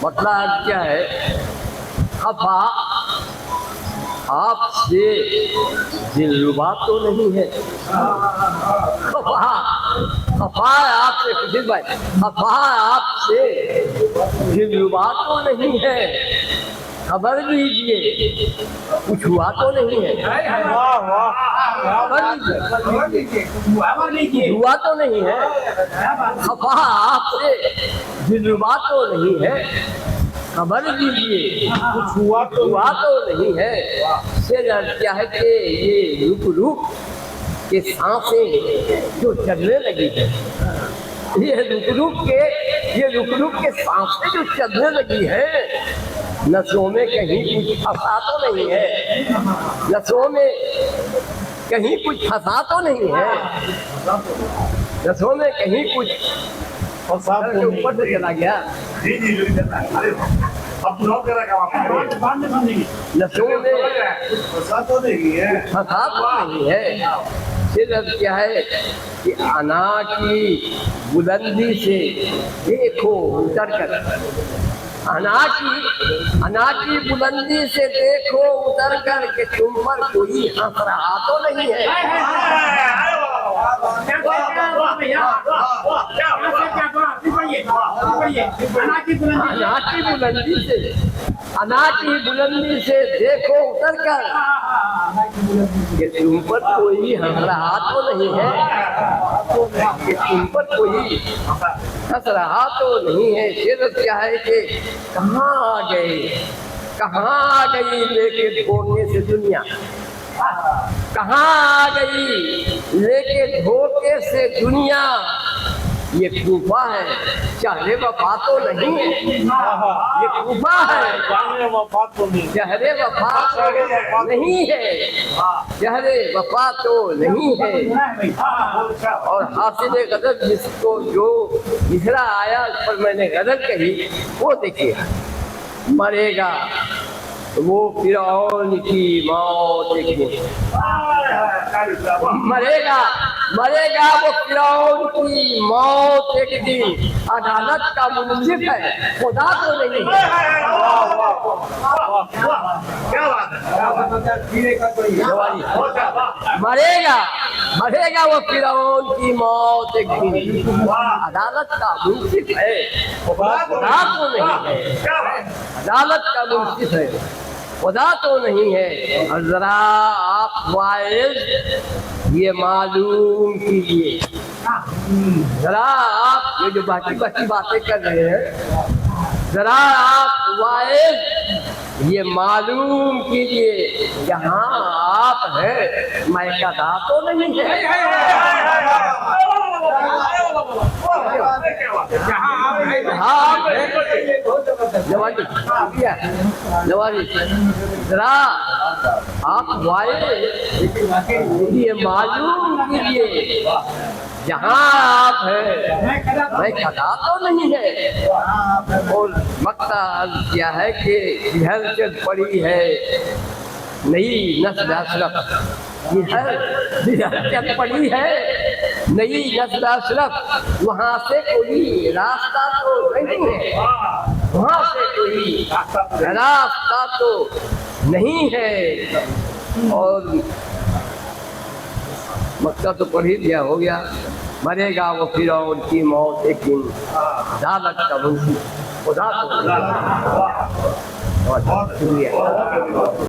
मतलब क्या है, खफा आपसे दिलरुबा तो नहीं है। खफा खफा आपसे खुशीद भाई, खफा आपसे दिलरुबा तो नहीं है, खबर लीजिए कुछ हुआ तो नहीं है। खबर लीजिए हुआ तो नहीं है, खफा आपसे दिलरुबा तो नहीं है, खबर लीजिए कुछ हुआ तो नहीं है। शेर क्या है कि ये रुक रुक के सांसें जो चलने लगी है, ये रुक रुक के सांसें जो चलने लगी है, नसों में कहीं कुछ फंसा तो नहीं है, नसों में कहीं कुछ फंसा तो नहीं है, नसों में कहीं कुछ फंसा तो ऊपर से चला गया। नसों में फंसा तो नहीं है। सिर्फ क्या है कि अना की बुलंदी से देखो उतर कर, अना की बुलंदी से देखो उतर कर के तुम पर कोई हंस रहा तो नहीं है। अना की बुलंदी से देखो उतर कर कि तुम पर कोई हंस रहा तो नहीं है, कि तुम पर कोई हंस रहा तो नहीं है। शेर क्या है कि कहाँ आ गई लेके धोखे से दुनिया, कहाँ आ गई लेके धोखे से दुनिया, ये खूफा है चेहरे वफा तो नहीं है, ये खूफा है चेहरे वफा तो नहीं है, चेहरे वफा तो नहीं है। और हासिल गजल जिसको जो बिखरा आया पर मैंने गजल कही, वो देखिए, मरेगा वो फिरौन की मौत एक दिन, मरेगा वो फिरौन की मौत एक दिन, अदालत का मुंसिफ है खुदा तो नहीं है। मरेगा वो फिरौन की मौत एक दिन, अदालत का मुंसिफ है खुदा तो नहीं है, अदालत का मुंसिफ है खुदा तो नहीं है। और जरा आप वाइज ये मालूम कीजिए, जरा आप ये जो बाकी बातें कर रहे हैं, जरा आप वाइज ये मालूम कीजिए, जहाँ आप हैं मैं कदा तो नहीं है। जवानी जरा आप वाले ये मालूम कीजिए, जहाँ आप हैं मैं खड़ा तो नहीं है। और मक्ता क्या है कि इधर से पड़ी है नई नस्ल अशरफ, इधर पड़ी है नई नस्ल अशरफ, वहाँ से कोई रास्ता तो नहीं है, वहाँ से कोई रास्ता तो नहीं है। और मक्का तो पढ़ ही दिया, हो गया। मरेगा वो फिरौन की मौत एक दिन, अदालत का मुंशी खुदा तो नहीं है।